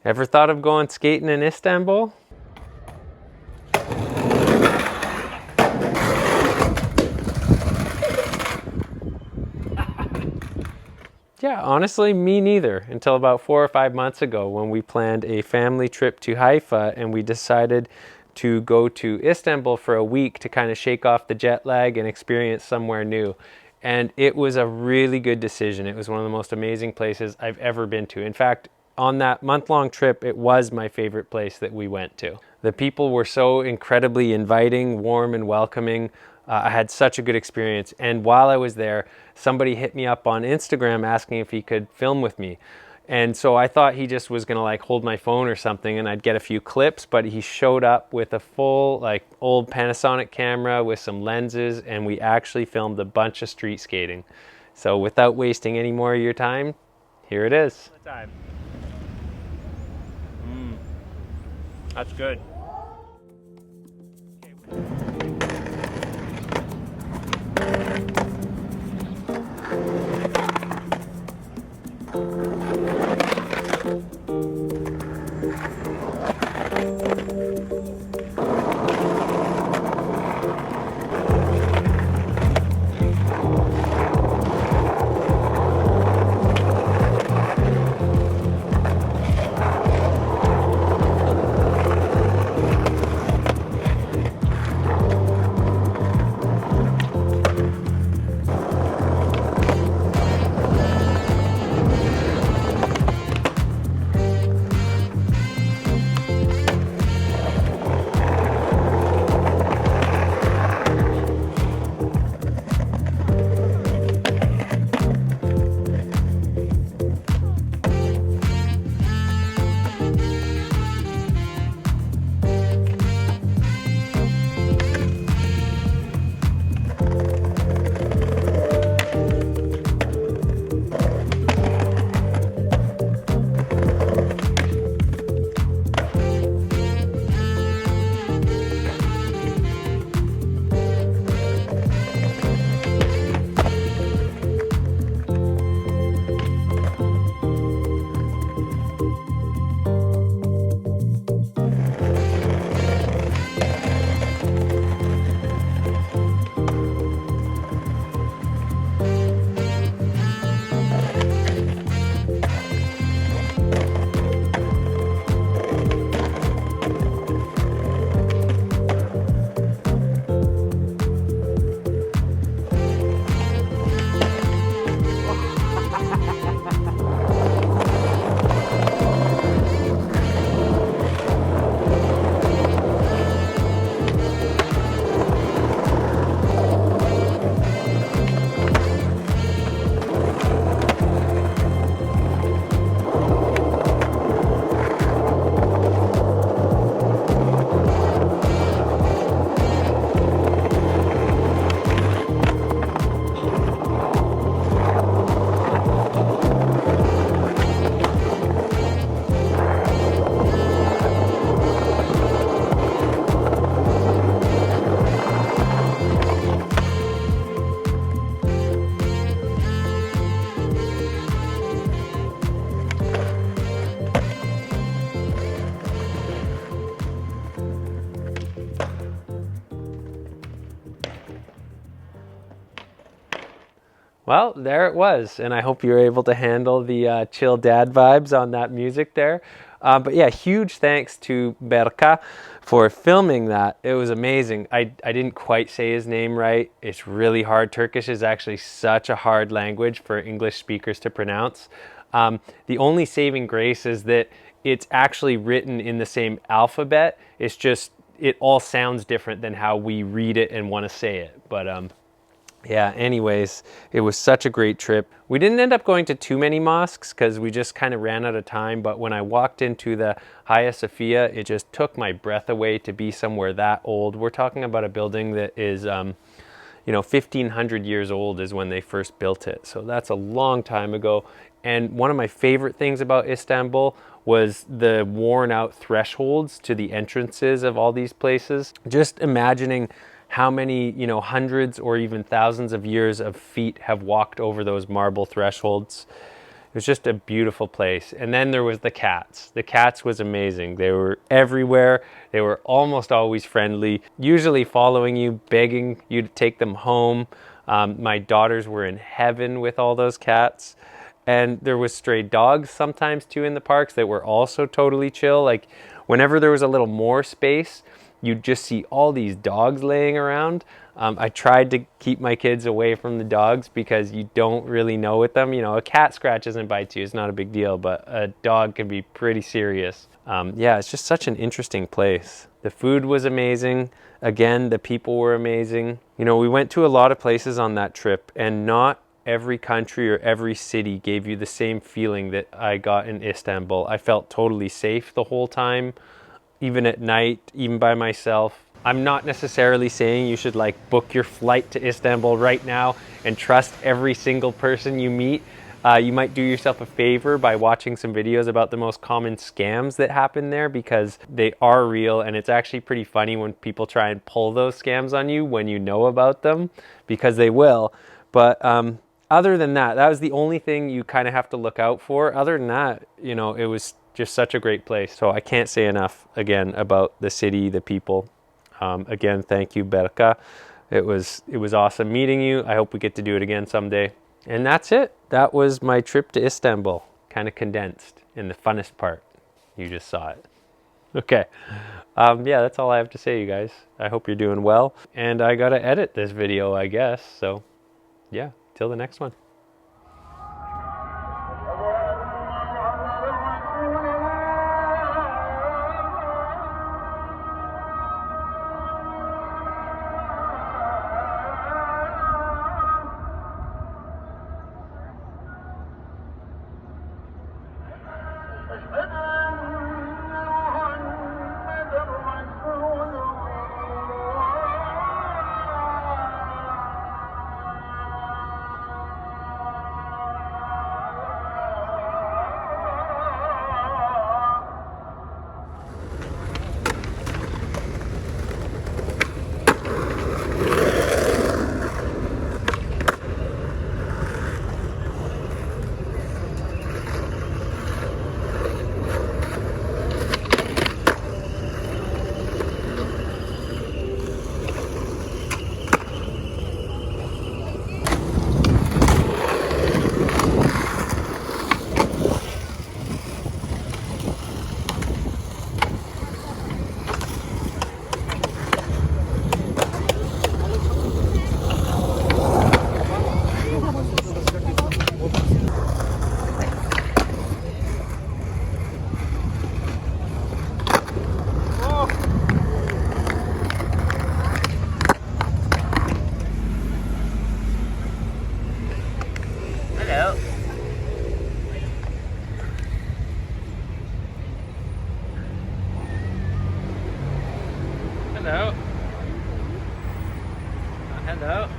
Ever thought of going skating in Istanbul? Yeah, honestly, me neither, until about 4 or 5 months ago when we planned a family trip to Haifa and we decided to go to Istanbul for a week to kind of shake off the jet lag and experience somewhere new. And it was a really good decision. It was one of the most amazing places I've ever been to. In fact, on that month-long trip, it was my favorite place that we went to. The people were so incredibly inviting, warm, and welcoming. I had such a good experience. And while I was there, somebody hit me up on Instagram asking if he could film with me. And so I thought he just was gonna like hold my phone or something and I'd get a few clips, but he showed up with a full like old Panasonic camera with some lenses, and we actually filmed a bunch of street skating. So without wasting any more of your time, here it is. Time. That's good. Well, there it was, and I hope you're able to handle the chill dad vibes on that music there. But yeah, huge thanks to Berka for filming that. It was amazing. I didn't quite say his name right. It's really hard. Turkish is actually such a hard language for English speakers to pronounce. The only saving grace is that it's actually written in the same alphabet. It's just, it all sounds different than how we read it and want to say it. But yeah, anyways, it was such a great trip. We didn't end up going to too many mosques because we just kind of ran out of time. But when I walked into the Hagia Sophia, it just took my breath away to be somewhere that old. We're talking about a building that is, 1,500 years old is when they first built it. So that's a long time ago. And one of my favorite things about Istanbul was the worn out thresholds to the entrances of all these places. Just imagining how many, hundreds or even thousands of years of feet have walked over those marble thresholds. It was just a beautiful place. And then there was the cats. The cats was amazing. They were everywhere. They were almost always friendly, usually following you, begging you to take them home. My daughters were in heaven with all those cats. And there was stray dogs sometimes too in the parks that were also totally chill. Like whenever there was a little more space, you'd just see all these dogs laying around. I tried to keep my kids away from the dogs because you don't really know with them. You know, a cat scratches and bites you, it's not a big deal, but a dog can be pretty serious. Yeah, it's just such an interesting place. The food was amazing. Again, the people were amazing. You know, we went to a lot of places on that trip, and not every country or every city gave you the same feeling that I got in Istanbul. I felt totally safe the whole time, even at night, even by myself. I'm not necessarily saying you should like book your flight to Istanbul right now and trust every single person you meet. You might do yourself a favor by watching some videos about the most common scams that happen there, because they are real, and it's actually pretty funny when people try and pull those scams on you when you know about them, because they will. But other than that, that was the only thing you kind of have to look out for. Other than that, you know, it was just such a great place. So I can't say enough again about the city, the people. Again, thank you, Berka. It was awesome meeting you. I hope we get to do it again someday. And that's it. That was my trip to Istanbul, kind of condensed in the funnest part. You just saw it. Okay. Yeah, that's all I have to say, you guys. I hope you're doing well. And I got to edit this video, I guess. So yeah, till the next one. Hello. Hello.